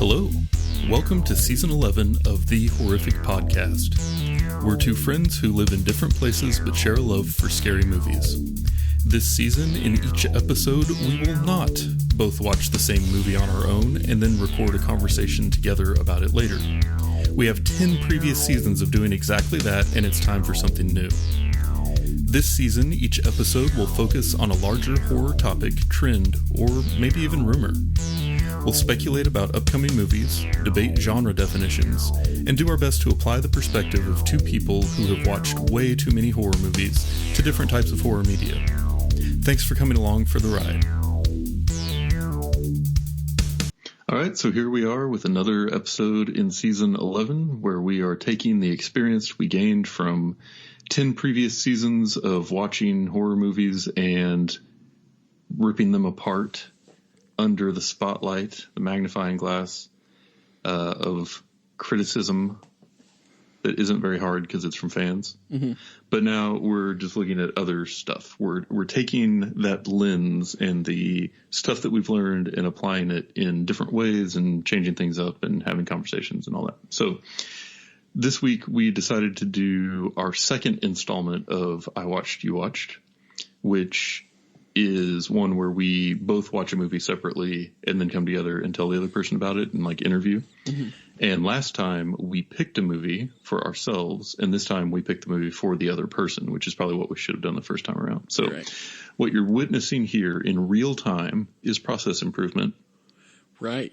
Hello, welcome to Season 11 of The Horrific Podcast. We're two friends who live in different places but share a love for scary movies. This season, in each episode, we will not both watch the same movie on our own and then record a conversation together about it later. We have 10 previous seasons of doing exactly that, and it's time for something new. This season, each episode will focus on a larger horror topic, trend, or maybe even rumor. We'll speculate about upcoming movies, debate genre definitions, and do our best to apply the perspective of two people who have watched way too many horror movies to different types of horror media. Thanks for coming along for the ride. All right, so here we are with another episode in Season 11, where we are taking the experience we gained from 10 previous seasons of watching horror movies and ripping them apart under the spotlight, the magnifying glass of criticism that isn't very hard because it's from fans. Mm-hmm. But now we're just looking at other stuff. We're taking that lens and the stuff that we've learned and applying it in different ways and changing things up and having conversations and all that. So this week we decided to do our second installment of I Watched, You Watched, which is one where we both watch a movie separately and then come together and tell the other person about it and like interview. Mm-hmm. And last time we picked a movie for ourselves, and this time we picked the movie for the other person, which is probably what we should have done the first time around. So What you're witnessing here in real time is process improvement. Right.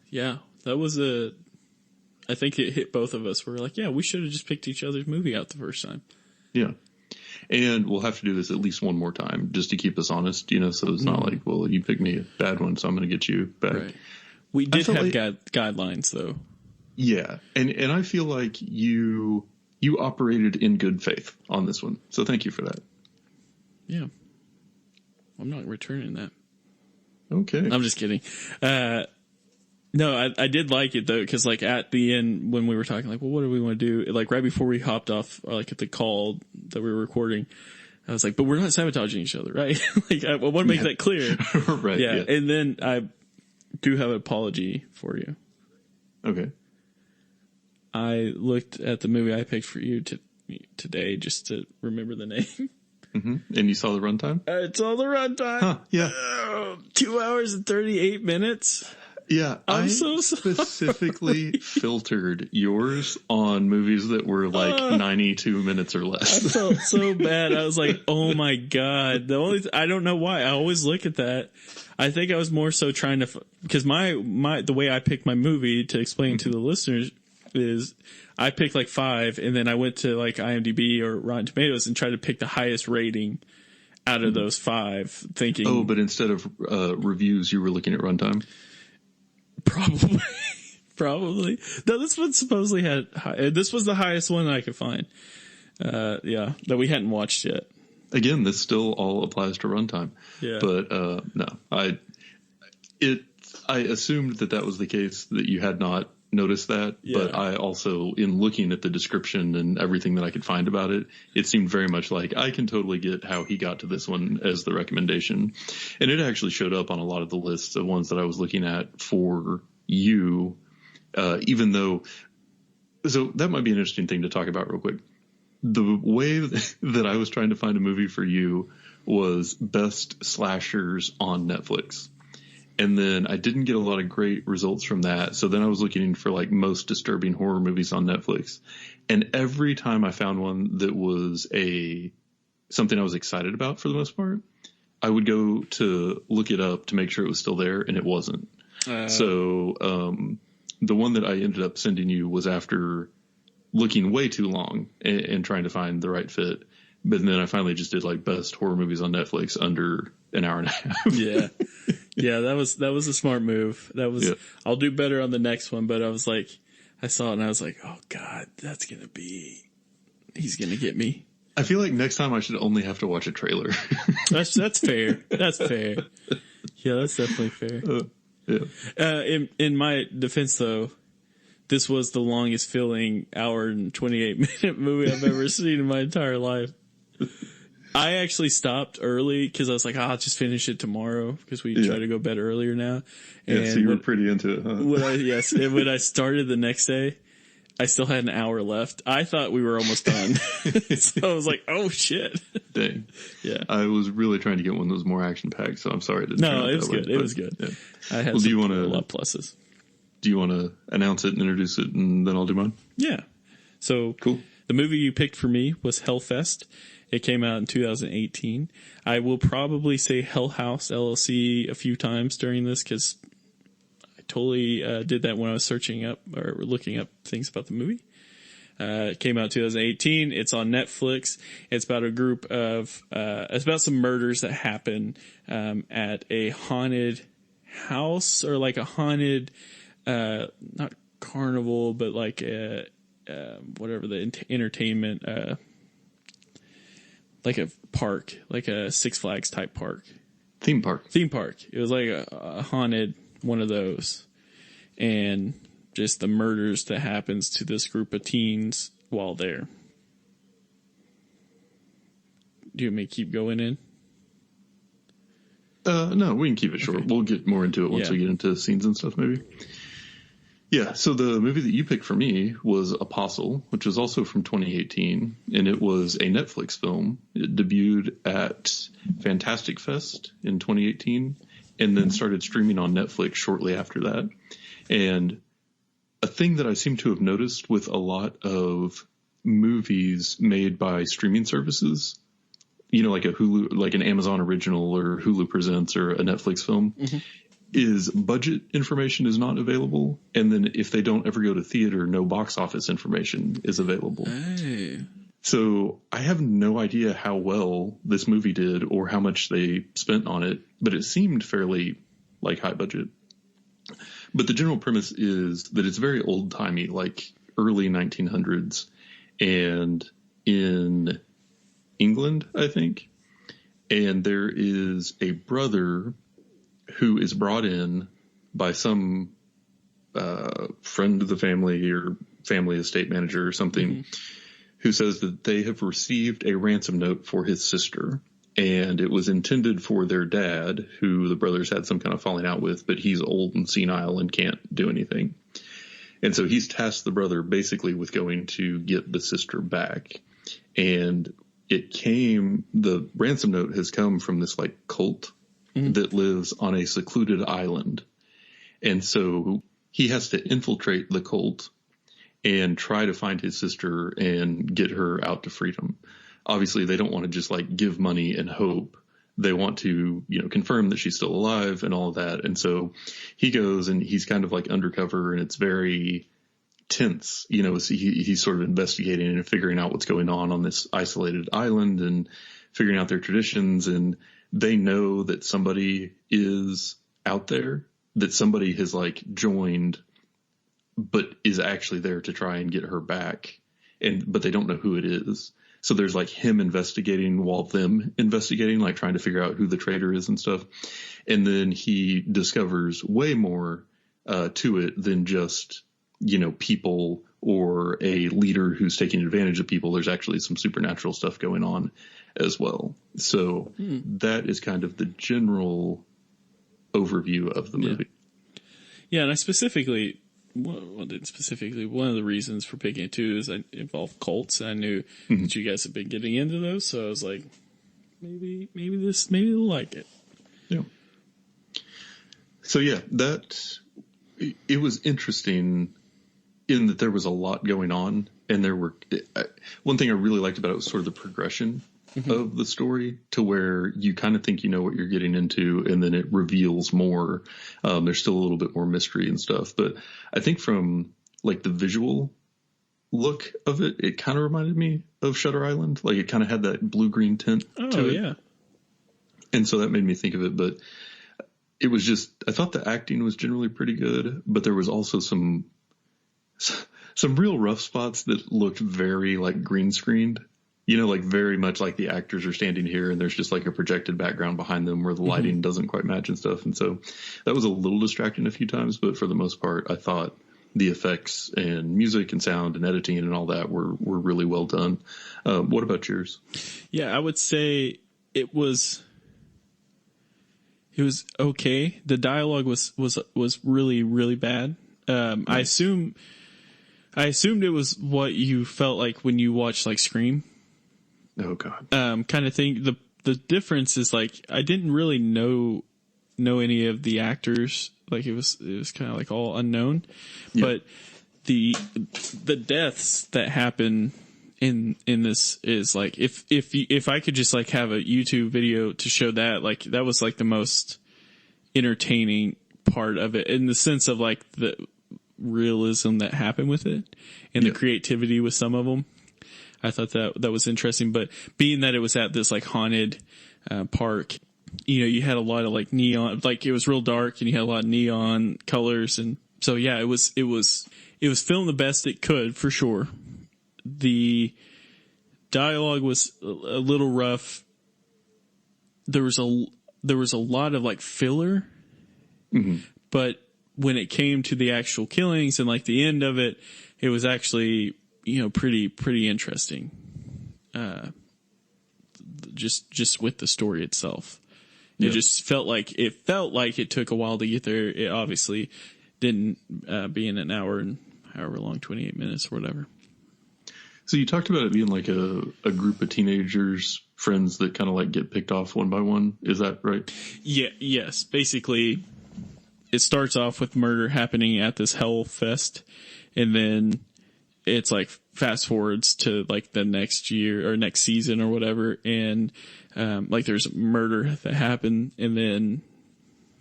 Yeah. That was I think it hit both of us. We were like, yeah, we should have just picked each other's movie out the first time. Yeah. And we'll have to do this at least one more time just to keep us honest, so it's not like, well, you picked me a bad one, so I'm going to get you back. Right. We did have guidelines, though. Yeah. And I feel like you operated in good faith on this one. So thank you for that. Yeah. I'm not returning that. Okay. I'm just kidding. No, I did like it, though, because, at the end, when we were talking, well, what do we want to do? Right before we hopped off, at the call that we were recording, I was like, but we're not sabotaging each other, right? I want to make that clear. Right. Yeah. And then I do have an apology for you. Okay. I looked at the movie I picked for you today just to remember the name. Mm-hmm. And you saw the runtime? I saw the runtime. Huh, yeah. 2 hours and 38 minutes. Yeah, I so specifically filtered yours on movies that were 92 minutes or less. I felt so bad. I was like, oh my God. I don't know why. I always look at that. I think I was more so trying to, because the way I picked my movie, to explain to the listeners, is I picked 5 and then I went to IMDb or Rotten Tomatoes and tried to pick the highest rating out of those 5, thinking. Oh, but instead of reviews, you were looking at runtime? Probably. No, this one supposedly had this was the highest one I could find. That we hadn't watched yet. Again, this still all applies to runtime. Yeah. But no, I assumed that was the case, that you had not noticed that. Yeah. But I also, in looking at the description and everything that I could find about it, it seemed very much like I can totally get how he got to this one as the recommendation. And it actually showed up on a lot of the lists of ones that I was looking at for you, even though, so that might be an interesting thing to talk about real quick. The way that I was trying to find a movie for you was best slashers on Netflix. And then I didn't get a lot of great results from that. So then I was looking for most disturbing horror movies on Netflix. And every time I found one that was something I was excited about, for the most part, I would go to look it up to make sure it was still there, and it wasn't. So the one that I ended up sending you was after looking way too long and trying to find the right fit. But then I finally just did best horror movies on Netflix under an hour and a half. Yeah. Yeah, that was a smart move. I'll do better on the next one, but I was I saw it and I was like, oh God, he's going to get me. I feel like next time I should only have to watch a trailer. That's fair. That's fair. Yeah, that's definitely fair. Yeah. In my defense though, this was the longest feeling hour and 28 minute movie I've ever seen in my entire life. I actually stopped early because I was like, I'll just finish it tomorrow because we try to go bed earlier now. And so you were pretty into it, huh? When I started the next day, I still had an hour left. I thought we were almost done. So I was like, oh shit. Dang. Yeah. I was really trying to get one that was more action packed, so I'm sorry it didn't turn No, out it was that way, good. It was good. Yeah. I had a lot of pluses. Do you want to announce it and introduce it, and then I'll do mine? Yeah. So cool. The movie you picked for me was Hellfest. It came out in 2018. I will probably say Hell House LLC a few times during this because I totally did that when I was searching up or looking up things about the movie. It came out 2018. It's on Netflix. It's about a group of, it's about some murders that happen at a haunted house or like a haunted, not carnival, but like a, whatever the entertainment, like a park, like a Six Flags type park. Theme park. It was like a haunted one of those. And just the murders that happens to this group of teens while there. Do you want me to keep going in? No, we can keep it short. Okay. We'll get more into it once we get into scenes and stuff, maybe. Yeah, so the movie that you picked for me was Apostle, which was also from 2018, and it was a Netflix film. It debuted at Fantastic Fest in 2018, and then started streaming on Netflix shortly after that. And a thing that I seem to have noticed with a lot of movies made by streaming services, you know, like a Hulu, like an Amazon original or Hulu Presents or a Netflix film, is budget information is not available. And then if they don't ever go to theater, no box office information is available. Hey. So I have no idea how well this movie did or how much they spent on it, but it seemed fairly like high budget. But the general premise is that it's very old timey, like early 1900s and in England, I think. And there is a brother who is brought in by some friend of the family or family estate manager or something who says that they have received a ransom note for his sister. And it was intended for their dad, who the brothers had some kind of falling out with, but he's old and senile and can't do anything. And so he's tasked the brother basically with going to get the sister back. And the ransom note has come from this like cult that lives on a secluded island. And so he has to infiltrate the cult and try to find his sister and get her out to freedom. Obviously, they don't want to just like give money and hope. They want to, you know, confirm that she's still alive and all of that. And so he goes and he's kind of like undercover, and it's very tense. You know, he's sort of investigating and figuring out what's going on this isolated island and figuring out their traditions. And they know that somebody is out there, that somebody has like joined, but is actually there to try and get her back. But they don't know who it is. So there's like him investigating while them investigating, like trying to figure out who the traitor is and stuff. And then he discovers way more to it than just, you know, people or a leader who's taking advantage of people. There's actually some supernatural stuff going on as well. So that is kind of the general overview of the movie. Yeah, and I specifically... one of the reasons for picking it too is I involved cults, and I knew that you guys have been getting into those, so I was like, maybe they'll like it. Yeah. So yeah, it was interesting in that there was a lot going on, and there were one thing I really liked about it was sort of the progression of the story, to where you kind of think you know what you're getting into, and then it reveals more. There's still a little bit more mystery and stuff, but I think from like the visual look of it, it kind of reminded me of Shutter Island. Like it kind of had that blue-green tint to it. Yeah. And so that made me think of it, but it was just, I thought the acting was generally pretty good, but there was also some real rough spots that looked very like green screened. You know, like very much like the actors are standing here and there's just like a projected background behind them where the lighting doesn't quite match and stuff. And so that was a little distracting a few times, but for the most part, I thought the effects and music and sound and editing and all that were really well done. What about yours? Yeah, I would say it was okay. The dialogue was really, really bad. I assumed it was what you felt like when you watched like Scream. Oh God. Kind of thing. The difference is like I didn't really know any of the actors. Like it was kind of like all unknown, but the deaths that happen in this is like if I could just like have a YouTube video to show that, like that was like the most entertaining part of it in the sense of like the realism that happened with it and the creativity with some of them. I thought that was interesting, but being that it was at this like haunted park, you know, you had a lot of like neon, like it was real dark and you had a lot of neon colors. And so, yeah, it was filmed the best it could for sure. The dialogue was a little rough. There was a lot of like filler, but when it came to the actual killings and like the end of it, it was actually, you know, pretty interesting. Just with the story itself. It just felt like it took a while to get there. It obviously didn't be in an hour and however long, 28 minutes or whatever. So you talked about it being like a group of teenagers, friends that kind of like get picked off one by one. Is that right? Yeah. Yes. Basically, it starts off with murder happening at this Hellfest, and then it's like fast forwards to like the next year or next season or whatever. And, like there's murder that happened, and then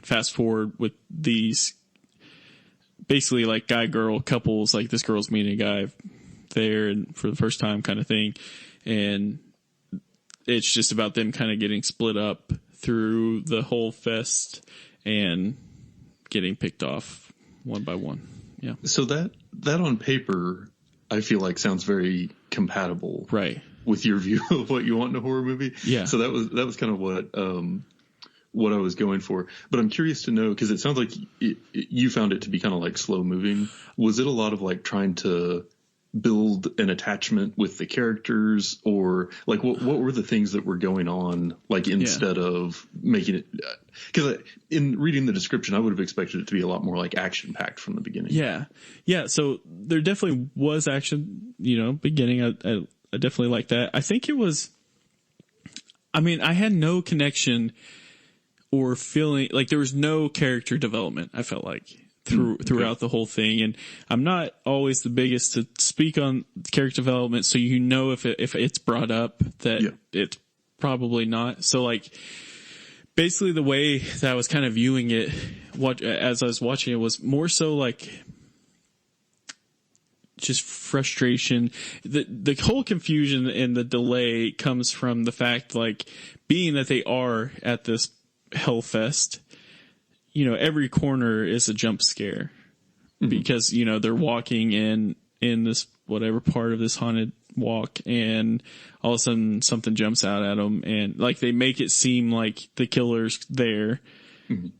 fast forward with these basically like guy girl couples, like this girl's meeting a guy there and for the first time kind of thing. And it's just about them kind of getting split up through the whole fest and getting picked off one by one. Yeah. So that on paper, I feel like sounds very compatible, right, with your view of what you want in a horror movie. Yeah. So that was kind of what I was going for. But I'm curious to know, because it sounds like you found it to be kind of like slow moving. Was it a lot of like trying to build an attachment with the characters, or like what were the things that were going on, like instead of making it, because in reading the description I would have expected it to be a lot more like action packed from the beginning. Yeah, so there definitely was action, you know, beginning. I definitely like that. I think it was, I mean, I had no connection or feeling like there was no character development, I felt like throughout the whole thing. And I'm not always the biggest to speak on character development, so you know if it's brought up that it's probably not. So like basically the way that I was kind of viewing it as I was watching it was more so like just frustration. The whole confusion and the delay comes from the fact, like, being that they are at this Hellfest, you know, every corner is a jump scare because, you know, they're walking in this whatever part of this haunted walk, and all of a sudden something jumps out at them, and like they make it seem like the killer's there.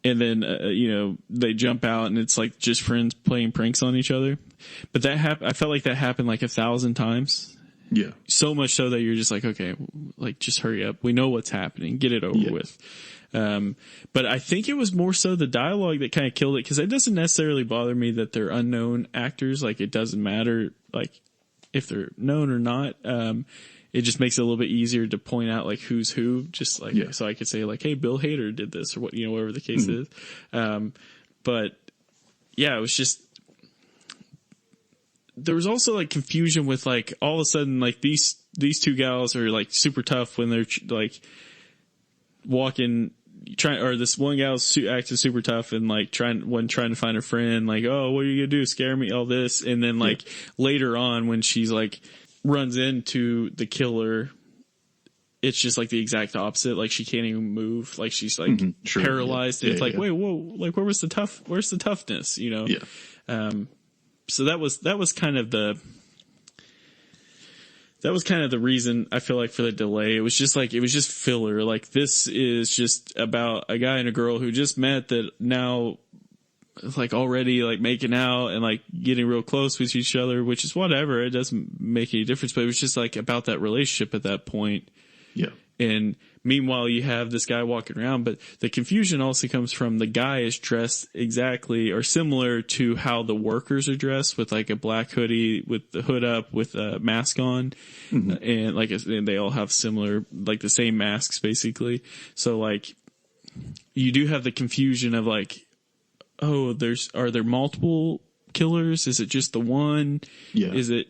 And then, you know, they jump out and it's like just friends playing pranks on each other. But I felt like that happened like 1,000 times. Yeah. So much so that you're just like, okay, like just hurry up. We know what's happening. Get it over with. But I think it was more so the dialogue that kind of killed it, because it doesn't necessarily bother me that they're unknown actors. Like, it doesn't matter, like, if they're known or not. It just makes it a little bit easier to point out like who's who, just like, so I could say like, hey, Bill Hader did this, or what, you know, whatever the case is. But yeah, it was just, there was also like confusion with like, all of a sudden, like these two gals are like super tough when they're like walking, or this one gal's acting super tough and like trying to find her friend, like, oh, what are you gonna do? Scare me? All this. And then like later on when she's like, runs into the killer, it's just like the exact opposite. Like, she can't even move. Like, she's like paralyzed. It's like, wait, whoa, like, where's the toughness, you know? Yeah. So that was kind of the reason I feel like for the delay. It was just filler. Like, this is just about a guy and a girl who just met that now like already like making out and like getting real close with each other, which is whatever. It doesn't make any difference, but it was just like about that relationship at that point. Yeah. And meanwhile, you have this guy walking around, but the confusion also comes from the guy is dressed exactly or similar to how the workers are dressed, with like a black hoodie with the hood up with a mask on. And like, and they all have similar, like the same masks basically. So like you do have the confusion of like, oh, are there multiple killers? Is it just the one? Yeah. Is it,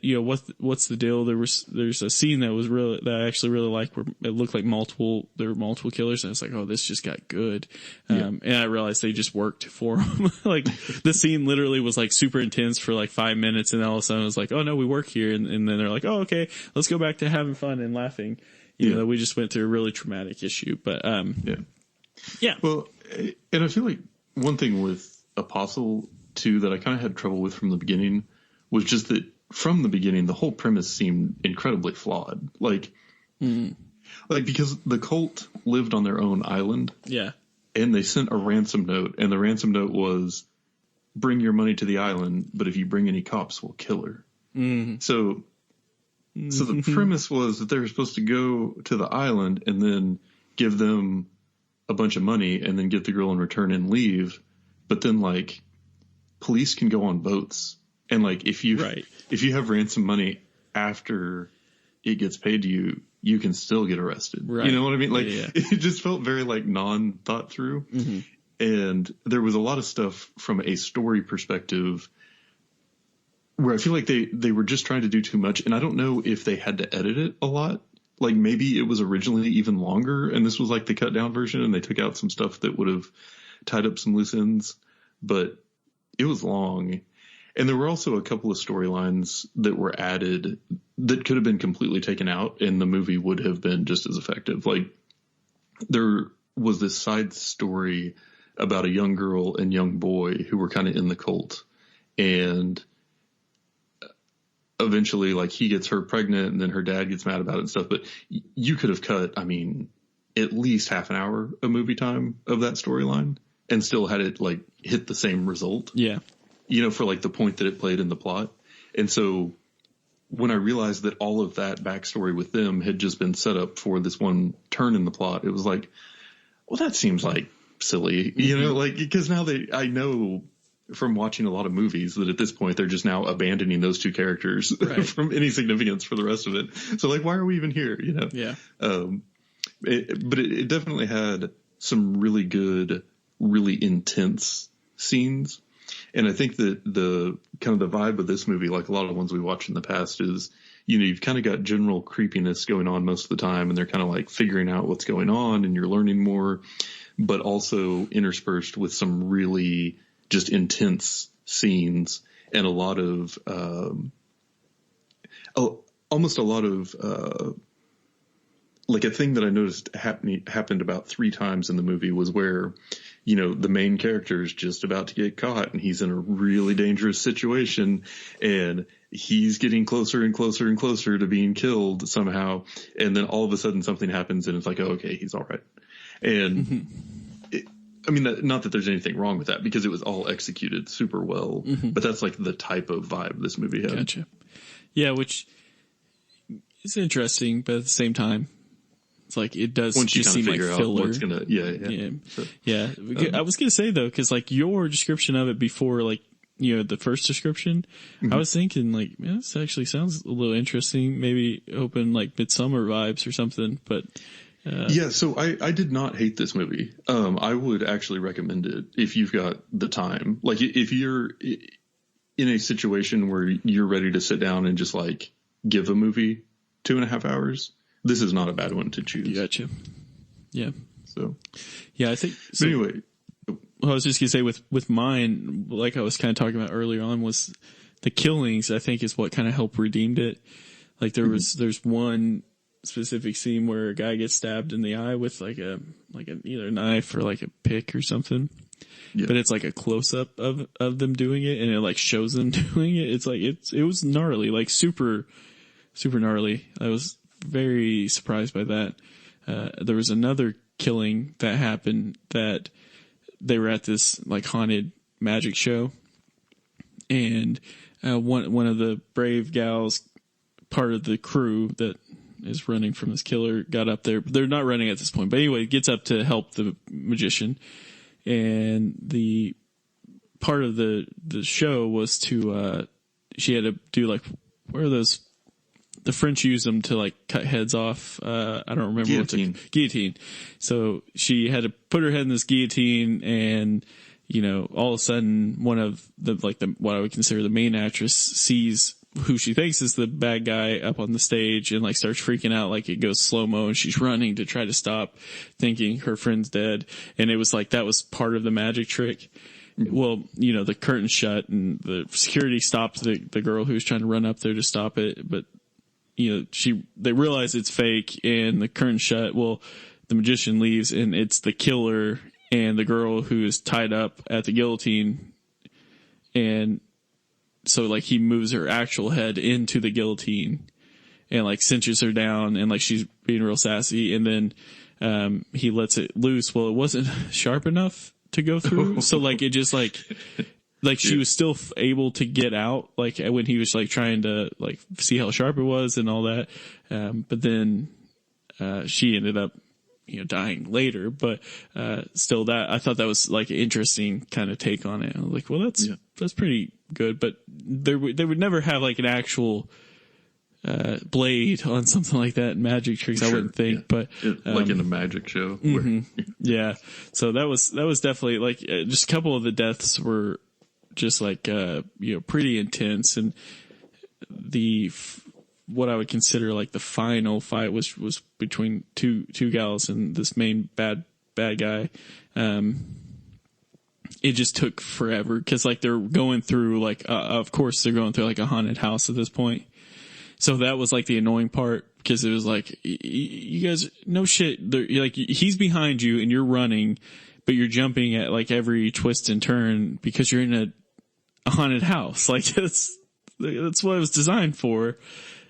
what's the deal? There's a scene that I actually really liked where it looked like there were multiple killers, and it's like, oh, this just got good. And I realized they just worked for them. Like the scene literally was like super intense for like 5 minutes, and then all of a sudden it was like, oh no, we work here. And then they're like, oh, okay, let's go back to having fun and laughing. You know, we just went through a really traumatic issue, but, yeah. Well, and I feel like one thing with Apostle too that I kind of had trouble with from the beginning was just that from the beginning the whole premise seemed incredibly flawed. Like because the cult lived on their own island. Yeah. And they sent a ransom note, and the ransom note was, bring your money to the island, but if you bring any cops, we'll kill her. So the premise was that they were supposed to go to the island and then give them a bunch of money and then get the girl in return and leave. But then like police can go on boats, and like if you have ransom money after it gets paid to you, you can still get arrested. Right. You know what I mean? Like it just felt very like non thought through. And there was a lot of stuff from a story perspective where I feel like they were just trying to do too much. And I don't know if they had to edit it a lot. Like maybe it was originally even longer and this was like the cut down version and they took out some stuff that would have tied up some loose ends, but it was long. And there were also a couple of storylines that were added that could have been completely taken out and the movie would have been just as effective. Like there was this side story about a young girl and young boy who were kind of in the cult, and eventually like he gets her pregnant and then her dad gets mad about it and stuff. But you could have cut, I mean, at least half an hour of movie time of that storyline and still had it like hit the same result. Yeah. You know, for like the point that it played in the plot. And so when I realized that all of that backstory with them had just been set up for this one turn in the plot, it was like, well, that seems like silly, you know, like, because now I know from watching a lot of movies that at this point they're just now abandoning those two characters from any significance for the rest of it. So like, why are we even here? You know? Yeah. But it definitely had some really good, really intense scenes. And I think that the kind of the vibe of this movie, like a lot of ones we watched in the past, is, you know, you've kind of got general creepiness going on most of the time and they're kind of like figuring out what's going on and you're learning more, but also interspersed with some really just intense scenes and a lot of, almost a lot of, like a thing that I noticed happened about 3 times in the movie was where, you know, the main character is just about to get caught and he's in a really dangerous situation and he's getting closer and closer and closer to being killed somehow. And then all of a sudden something happens and it's like, oh, okay, he's all right. And I mean, not that there's anything wrong with that because it was all executed super well, but that's like the type of vibe this movie had. Gotcha. Yeah, which is interesting, but at the same time, it's like it does once just seem like filler. What's gonna, I was gonna say though, because like your description of it before, like, you know, the first description, I was thinking like, man, this actually sounds a little interesting. Maybe open like Midsummer vibes or something. But so I did not hate this movie. I would actually recommend it if you've got the time. Like if you're in a situation where you're ready to sit down and just like give a movie 2.5 hours. This is not a bad one to choose. Gotcha. Yeah. So. Yeah, I think. So, but anyway. Well, I was just gonna say with mine, like I was kind of talking about earlier on, was the killings. I think is what kind of helped redeemed it. Like there's one specific scene where a guy gets stabbed in the eye with like either a knife or like a pick or something. Yeah. But it's like a close up of them doing it, and it like shows them doing it. It's like it was gnarly, like super gnarly. I was very surprised by that. There was another killing that happened that they were at this like haunted magic show, and one of the brave gals, part of the crew that is running from this killer, got up there. They're not running at this point, but anyway, gets up to help the magician, and the part of the show was to she had to do like, where are those? The French use them to like cut heads off. I don't remember guillotine. Guillotine. So she had to put her head in this guillotine, and all of a sudden, one of what I would consider the main actress sees who she thinks is the bad guy up on the stage, and like starts freaking out. Like it goes slow mo, and she's running to try to stop, thinking her friend's dead. And it was like that was part of the magic trick. Well, the curtain shut, and the security stopped the girl who was trying to run up there to stop it, but they realize it's fake, and the curtain shut. Well, the magician leaves, and it's the killer and the girl who is tied up at the guillotine. And so like he moves her actual head into the guillotine and like cinches her down, and like she's being real sassy. And then, he lets it loose. Well, it wasn't sharp enough to go through. So like it just like she was still able to get out, like when he was like trying to like see how sharp it was and all that. But then, she ended up, dying later, but, still I thought that was like an interesting kind of take on it. I was like, well, that's pretty good, but they would never have like an actual, blade on something like that in magic tricks. Sure, I wouldn't think, but like in a magic show. Mm-hmm. Yeah. So that was definitely like, just a couple of the deaths were just like, pretty intense. And what I would consider like the final fight was between two gals and this main bad guy. It just took forever, cause like they're going through like, of course they're going through like a haunted house at this point. So that was like the annoying part, because it was like, you guys, no shit. Like he's behind you and you're running, but you're jumping at like every twist and turn because you're in a haunted house. Like that's what it was designed for.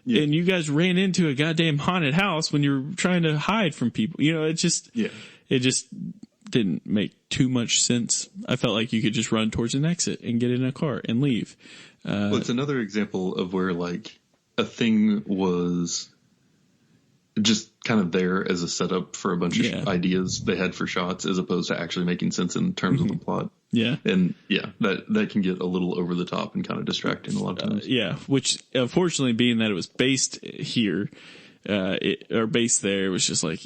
Yeah. And you guys ran into a goddamn haunted house when you're trying to hide from people. It just didn't make too much sense. I felt like you could just run towards an exit and get in a car and leave. Well, it's another example of where like a thing was just kind of there as a setup for a bunch of ideas they had for shots, as opposed to actually making sense in terms of the plot. Yeah. And that can get a little over the top and kind of distracting a lot of times. Which unfortunately, being that it was based here, or based there, it was just like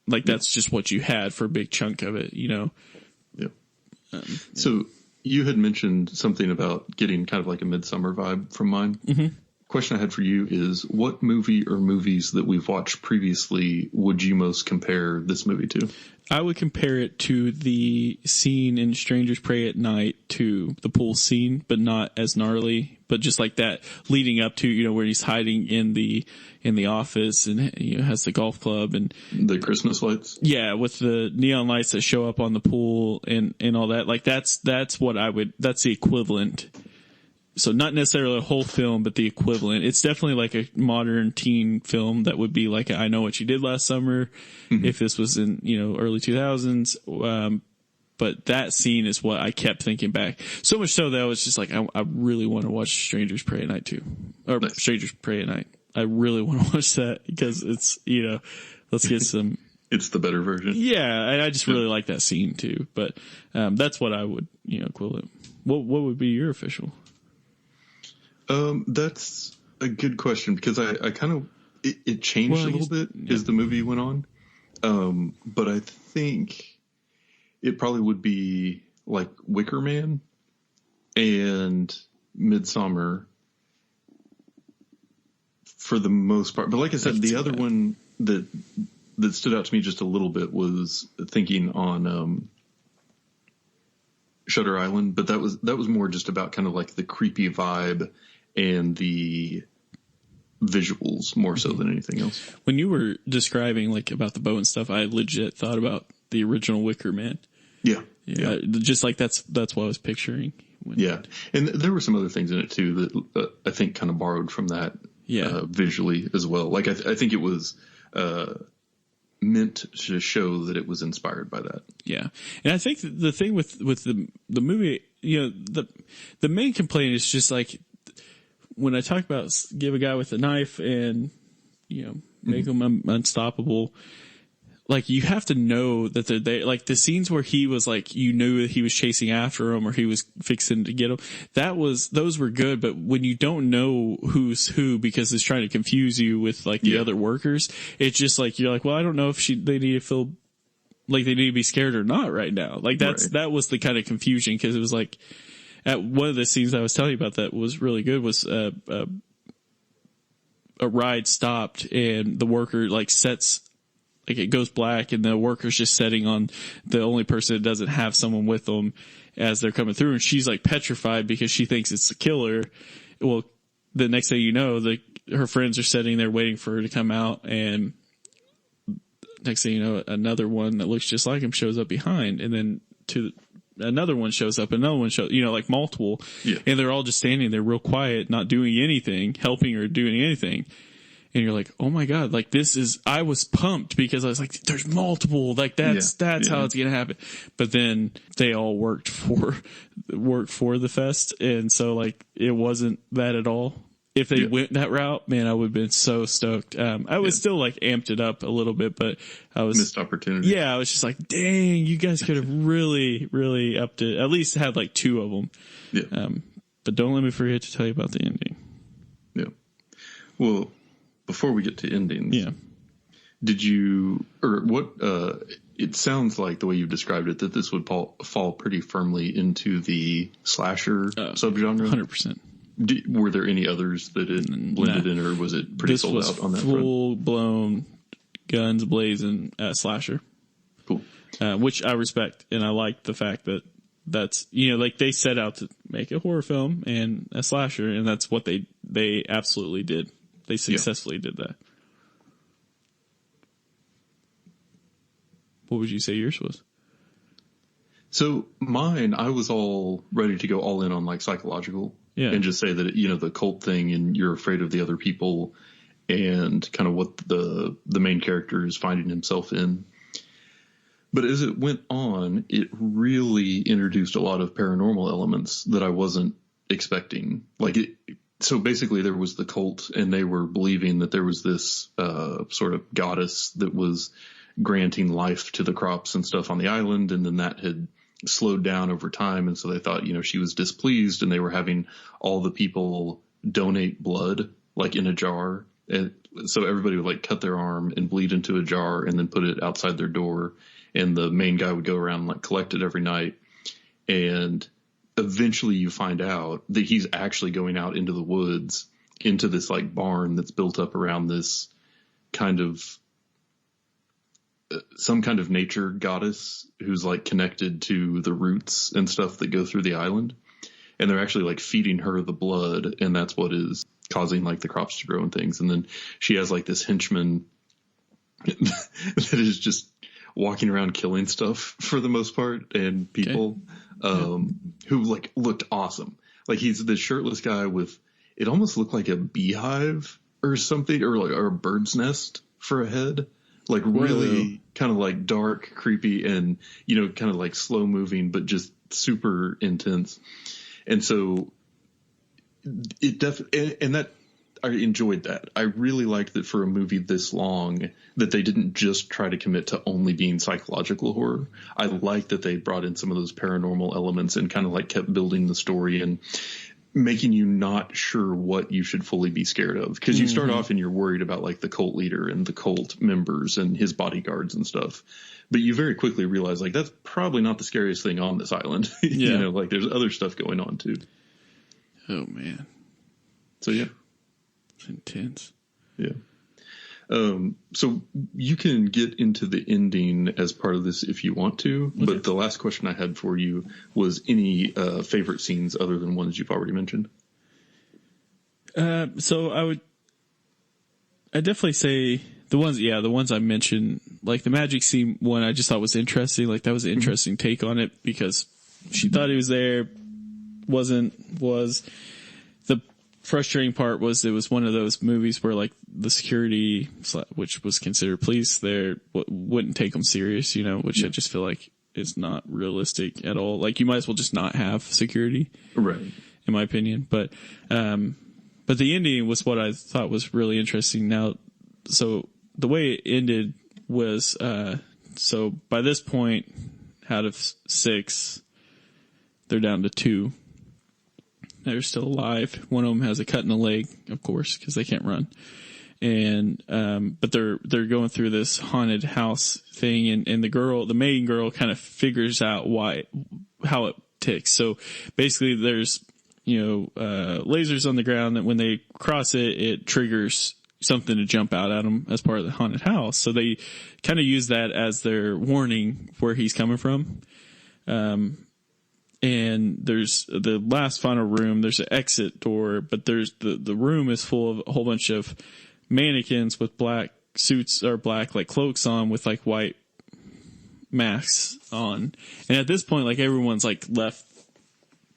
that's just what you had for a big chunk of it, Yeah. So you had mentioned something about getting kind of like a Midsummer vibe from mine. Mm-hmm. Question I had for you is, what movie or movies that we've watched previously would you most compare this movie to? I would compare it to the scene in Strangers Pray at Night, to the pool scene, but not as gnarly, but just like that leading up to, where he's hiding in the office and, has the golf club and the Christmas lights. Yeah. With the neon lights that show up on the pool and all that. Like that's the equivalent. So not necessarily a whole film, but the equivalent. It's definitely like a modern teen film that would be like, I Know What You Did Last Summer, if this was in, early 2000s. But that scene is what I kept thinking back. So much so that I was just like, I really want to watch Strangers Pray at Night too. Or nice. Strangers Pray at Night. I really want to watch that because it's, let's get some. It's the better version. Yeah. And I just really like that scene too. But, that's what I would, equivalent. What would be your official? That's a good question, because I kind of, it changed a little bit as the movie went on. But I think it probably would be like Wicker Man and Midsummer for the most part. But like I said, the other one that stood out to me just a little bit was thinking on, Shutter Island, but that was more just about kind of like the creepy vibe and the visuals more so than anything else. When you were describing like about the bow and stuff, I legit thought about the original Wicker Man. Yeah. Just like that's what I was picturing. And there were some other things in it too that I think kind of borrowed from that visually as well. Like I think it was meant to show that it was inspired by that. Yeah. And I think the thing with the movie, the main complaint is just like when I talk about give a guy with a knife and, make him unstoppable. Like, you have to know that they're there. Like, the scenes where he was like, you knew that he was chasing after him or he was fixing to get him. Those were good. But when you don't know who's who because it's trying to confuse you with like the other workers, it's just like, you're like, well, I don't know if they need to feel like they need to be scared or not right now. Like, that was the kind of confusion. Cause it was like at one of the scenes I was telling you about that was really good was, a ride stopped and the worker like sets, like it goes black and the worker's just setting on the only person that doesn't have someone with them as they're coming through. And she's like petrified because she thinks it's the killer. Well, the next thing you know, her friends are sitting there waiting for her to come out. And next thing you know, another one that looks just like him shows up behind. And then another one shows up, another one shows, like multiple. Yeah. And they're all just standing there real quiet, not doing anything, helping or doing anything. And you're like, oh my God, like I was pumped because I was like, there's multiple, like that's how it's going to happen. But then they all worked for the fest. And so like, it wasn't that at all. If they went that route, man, I would have been so stoked. I was still like amped it up a little bit, but I was missed opportunity. Yeah. I was just like, dang, you guys could have really, really upped it. At least had like 2 of them. Yeah. But don't let me forget to tell you about the ending. Yeah. Well, before we get to endings, did you, or what, it sounds like the way you described it, that this would fall pretty firmly into the slasher subgenre. 100%. Were there any others that it blended in, or was it pretty sold out on that front? Full-blown guns blazing slasher. Cool. Which I respect, and I like the fact that that's, like they set out to make a horror film and a slasher, and that's what they absolutely did. They successfully did that. What would you say yours was? So mine, I was all ready to go all in on like psychological and just say that, the cult thing and you're afraid of the other people and kind of what the main character is finding himself in. But as it went on, it really introduced a lot of paranormal elements that I wasn't expecting. So basically there was the cult and they were believing that there was this sort of goddess that was granting life to the crops and stuff on the island. And then that had slowed down over time. And so they thought, she was displeased and they were having all the people donate blood like in a jar. And so everybody would like cut their arm and bleed into a jar and then put it outside their door. And the main guy would go around and like collect it every night. And eventually you find out that he's actually going out into the woods, into this like barn that's built up around this kind of some kind of nature goddess who's like connected to the roots and stuff that go through the island. And they're actually like feeding her the blood. And that's what is causing like the crops to grow and things. And then she has like this henchman that is just walking around killing stuff for the most part and people. Who like looked awesome. Like he's this shirtless guy with, it almost looked like a beehive or something, or a bird's nest for a head. Like really kind of like dark, creepy, and, kind of like slow moving, but just super intense. And so it definitely, and that, I enjoyed that. I really liked that for a movie this long that they didn't just try to commit to only being psychological horror. I liked that they brought in some of those paranormal elements and kind of like kept building the story and making you not sure what you should fully be scared of. Because you start off and you're worried about like the cult leader and the cult members and his bodyguards and stuff. But you very quickly realize like that's probably not the scariest thing on this island. Like there's other stuff going on too. Oh man. So yeah. Intense. Yeah. So you can get into the ending as part of this if you want to, but the last question I had for you was any favorite scenes other than ones you've already mentioned? So I'd definitely say the ones I mentioned, like the magic scene one, I just thought was interesting. Like that was an interesting take on it because she thought he was there, was the frustrating part was it was one of those movies where like the security, which was considered police there, wouldn't take them serious, which I just feel like it's not realistic at all. Like, you might as well just not have security, right? In my opinion. But the ending was what I thought was really interesting. Now, so the way it ended was, so by this point, out of 6, they're down to 2. They're still alive. One of them has a cut in the leg, of course, because they can't run. And, but they're going through this haunted house thing, and the main girl kind of figures out how it ticks. So basically there's, lasers on the ground that when they cross it triggers something to jump out at them as part of the haunted house. So they kind of use that as their warning where he's coming from. And there's the last final room, there's an exit door, but there's the room is full of a whole bunch of mannequins with black suits or black like cloaks on with like white masks on. And at this point, like, everyone's like left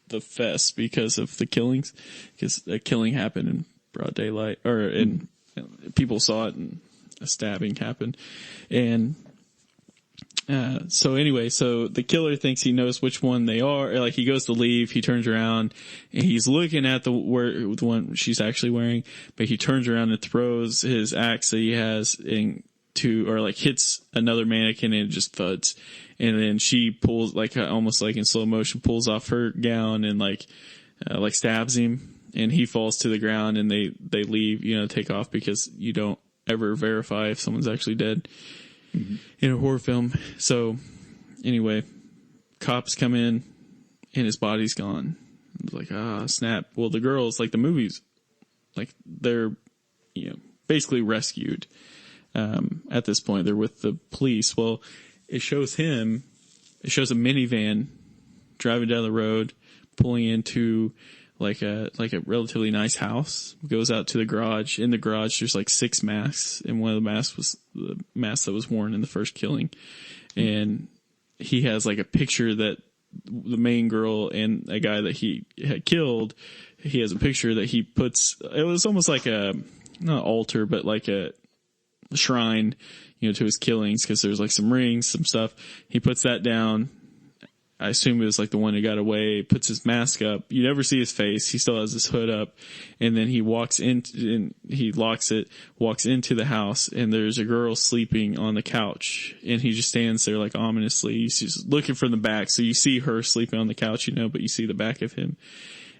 the fest because of the killings, because a killing happened in broad daylight, or people saw it, and a stabbing happened. And so anyway, so the killer thinks he knows which one they are. Like, he goes to leave, he turns around, and he's looking at the one she's actually wearing, but he turns around and throws his axe that he has hits another mannequin, and it just thuds. And then she pulls, like, almost like in slow motion, pulls off her gown and like stabs him, and he falls to the ground, and they leave, take off, because you don't ever verify if someone's actually dead in a horror film. So anyway, cops come in and his body's gone. It's like, snap. Well, the girls, like, the movies, like, they're, basically rescued. At this point, they're with the police. Well, it shows a minivan driving down the road, pulling into like a relatively nice house, goes out to the garage. In the garage, there's like 6 masks, and one of the masks was the mask that was worn in the first killing. And he has like a picture that the main girl and a guy that he had killed, he has a picture that he puts, it was almost like not an altar, but like a shrine, to his killings, because there's like some rings, some stuff. He puts that down. I assume it was like the one who got away, puts his mask up. You never see his face. He still has his hood up. And then he walks in, and he locks it, walks into the house, and there's a girl sleeping on the couch. And he just stands there like ominously. He's looking from the back. So you see her sleeping on the couch, but you see the back of him.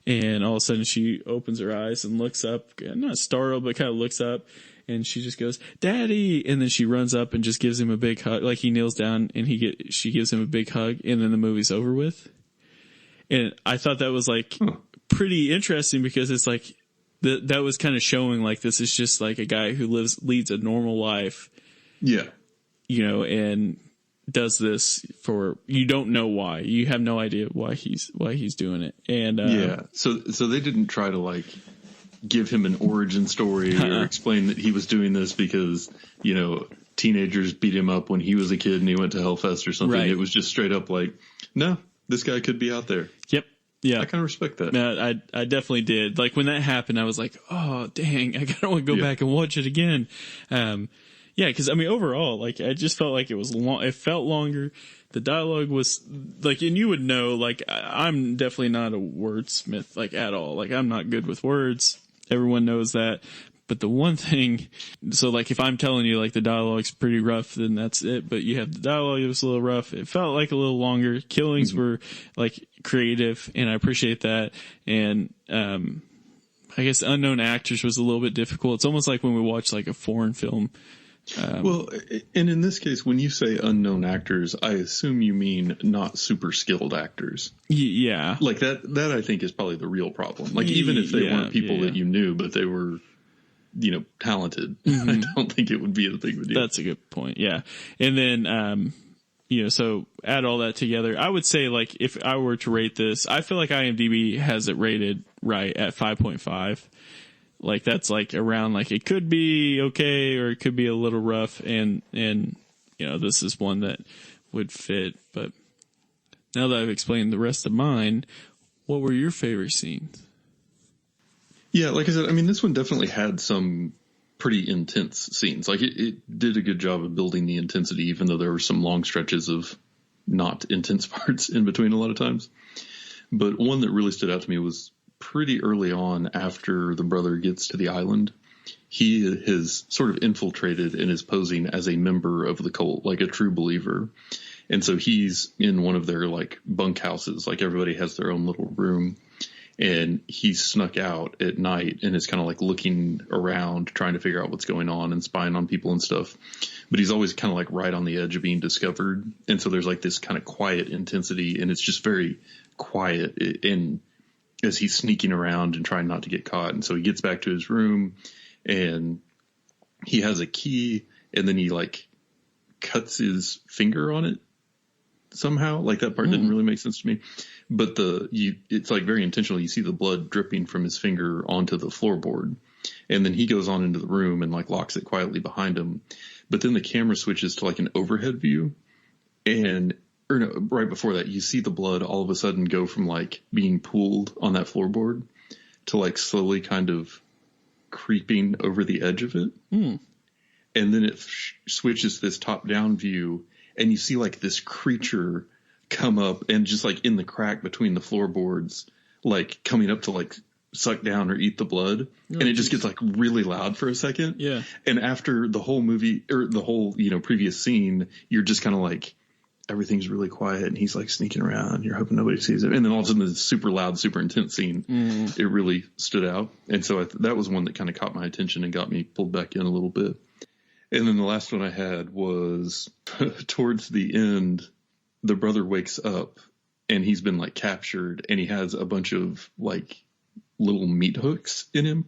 And all of a sudden she opens her eyes and looks up, not startled, but kind of looks up. And she just goes, "Daddy!" And then she runs up and just gives him a big hug. Like, he kneels down and she gives him a big hug, and then the movie's over with. And I thought that was like pretty interesting, because it's like that was kind of showing like this is just like a guy who leads a normal life. Yeah. And does this for, you don't know why. You have no idea why he's doing it. And So they didn't try to like give him an origin story or explain that he was doing this because, teenagers beat him up when he was a kid and he went to Hellfest or something. Right. It was just straight up like, no, this guy could be out there. Yep. Yeah. I kind of respect that. No, I definitely did. Like, when that happened, I was like, oh, dang, I kind of want to go back and watch it again. Yeah, because, overall, like, I just felt like it was long. It felt longer. The dialogue was, like, and you would know, like, I'm definitely not a wordsmith, like, at all. Like, I'm not good with words. Everyone knows that. But the one thing, so, like, if I'm telling you, like, the dialogue's pretty rough, then that's it. But you have the dialogue, it was a little rough. It felt like a little longer. Killings were, like, creative, and I appreciate that. And, I guess unknown actors was a little bit difficult. It's almost like when we watch, like, a foreign film. Well, and in this case, when you say unknown actors, I assume you mean not super skilled actors. Yeah. Like that I think is probably the real problem. Like, even if they weren't people that you knew, but they were, talented, I don't think it would be as big of a deal. That's a good point. Yeah. And then, so add all that together. I would say, like, if I were to rate this, I feel like IMDb has it rated right at 5.5. Like, that's like around, like, it could be okay or it could be a little rough, and this is one that would fit. But now that I've explained the rest of mine, what were your favorite scenes? Yeah, like I said, this one definitely had some pretty intense scenes. Like, it did a good job of building the intensity, even though there were some long stretches of not intense parts in between a lot of times. But one that really stood out to me was pretty early on after the brother gets to the island. He has sort of infiltrated and is posing as a member of the cult, like a true believer. And so he's in one of their like bunkhouses, like everybody has their own little room. And he snuck out at night and is kind of like looking around, trying to figure out what's going on and spying on people and stuff. But he's always kind of like right on the edge of being discovered. And so there's like this kind of quiet intensity, and it's just very quiet in as he's sneaking around and trying not to get caught. And so he gets back to his room and he has a key, and then he like cuts his finger on it somehow. Like that part didn't really make sense to me, but it's like very intentional. You see the blood dripping from his finger onto the floorboard, and then he goes on into the room and like locks it quietly behind him. But then the camera switches to like an overhead view, right before that, you see the blood all of a sudden go from like being pooled on that floorboard to like slowly kind of creeping over the edge of it. And then it switches to this top down view, and you see like this creature come up and just like in the crack between the floorboards, like coming up to like suck down or eat the blood. And it just gets like really loud for a second. Yeah. And after the whole movie or the whole, previous scene, you're just kind of like, everything's really quiet and he's like sneaking around. You're hoping nobody sees him. And then all of a sudden this super loud, super intense scene, it really stood out. And so that was one that kind of caught my attention and got me pulled back in a little bit. And then the last one I had was towards the end, the brother wakes up and he's been like captured, and he has a bunch of like little meat hooks in him.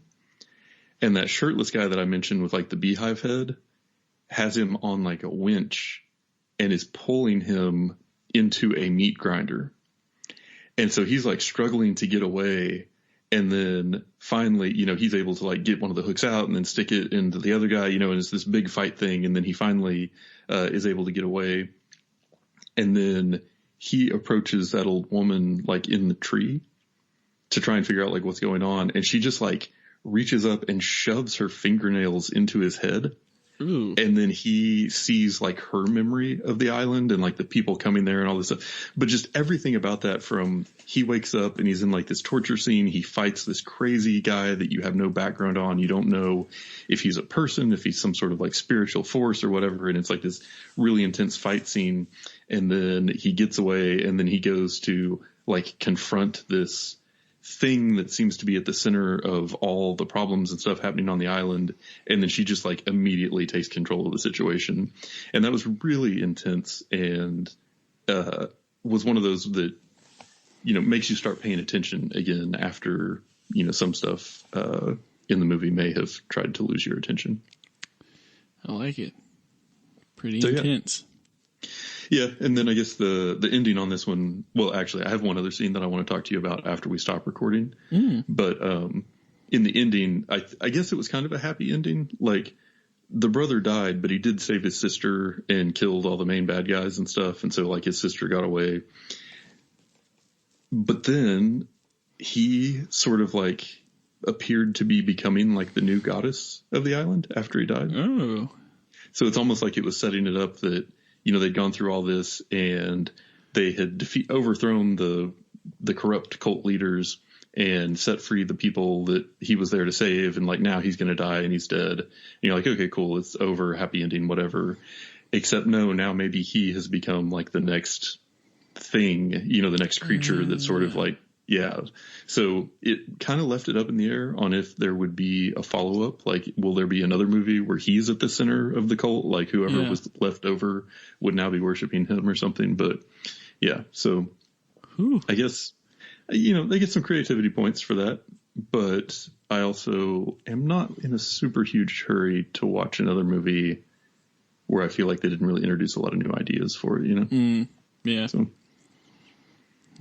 And that shirtless guy that I mentioned with like the beehive head has him on like a winch and is pulling him into a meat grinder. And so he's like struggling to get away. And then finally, he's able to like get one of the hooks out and then stick it into the other guy, and it's this big fight thing. And then he finally is able to get away. And then he approaches that old woman like in the tree to try and figure out like what's going on. And she just like reaches up and shoves her fingernails into his head. Ooh. And then he sees like her memory of the island and like the people coming there and all this stuff. But just everything about that, from he wakes up and he's in like this torture scene. He fights this crazy guy that you have no background on. You don't know if he's a person, if he's some sort of like spiritual force or whatever. And it's like this really intense fight scene. And then he gets away, and then he goes to like confront this thing that seems to be at the center of all the problems and stuff happening on the island. And then she just like immediately takes control of the situation. And that was really intense, and was one of those that, makes you start paying attention again after, some stuff in the movie may have tried to lose your attention. I like it. Pretty intense. Yeah, and then I guess the ending on this one, well, actually, I have one other scene that I want to talk to you about after we stop recording. But in the ending, I guess it was kind of a happy ending. Like, the brother died, but he did save his sister and killed all the main bad guys and stuff, and so, like, his sister got away. But then he sort of, like, appeared to be becoming, like, the new goddess of the island after he died. Oh. So it's almost like it was setting it up that, they'd gone through all this and they had overthrown the corrupt cult leaders and set free the people that he was there to save. And like, now he's going to die and he's dead. And you're like, okay, cool. It's over. Happy ending, whatever. Except no, now maybe he has become like the next thing, the next creature that's sort of like, yeah. So it kind of left it up in the air on if there would be a follow-up. Like, will there be another movie where he's at the center of the cult? Like, whoever was left over would now be worshiping him or something. But, yeah. So, I guess, they get some creativity points for that. But I also am not in a super huge hurry to watch another movie where I feel like they didn't really introduce a lot of new ideas for it, Yeah. So,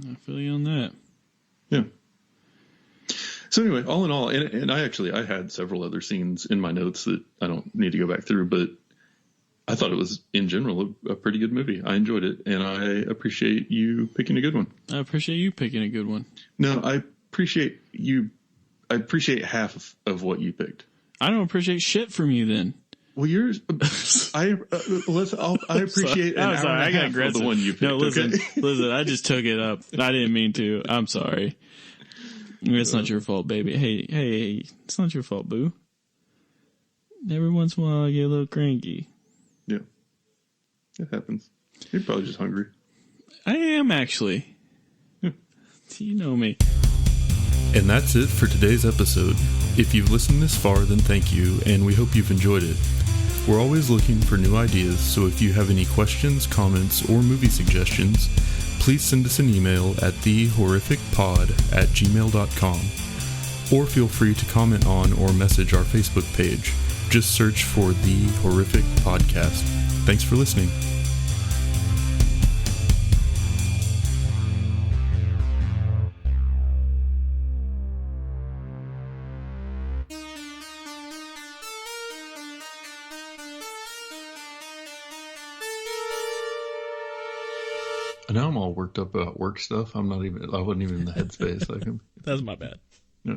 I feel you on that. Yeah. So anyway, all in all, and I had several other scenes in my notes that I don't need to go back through, but I thought it was, in general, a pretty good movie. I enjoyed it, and I appreciate you picking a good one. I appreciate you picking a good one. No, I appreciate half of what you picked. I don't appreciate shit from you then. Well, yours, I appreciate an hour and a half of the one you picked. No, listen, okay? listen, I just took it up. I didn't mean to. I'm sorry. It's not your fault, baby. Hey, it's not your fault, boo. Every once in a while I get a little cranky. Yeah. It happens. You're probably just hungry. I am, actually. You know me. And that's it for today's episode. If you've listened this far, then thank you, and we hope you've enjoyed it. We're always looking for new ideas, so if you have any questions, comments, or movie suggestions, please send us an email at thehorrificpod@gmail.com, or feel free to comment on or message our Facebook page. Just search for The Horrific Podcast. Thanks for listening. Now I'm all worked up about work stuff. I wasn't even in the headspace. That's my bad. Yeah.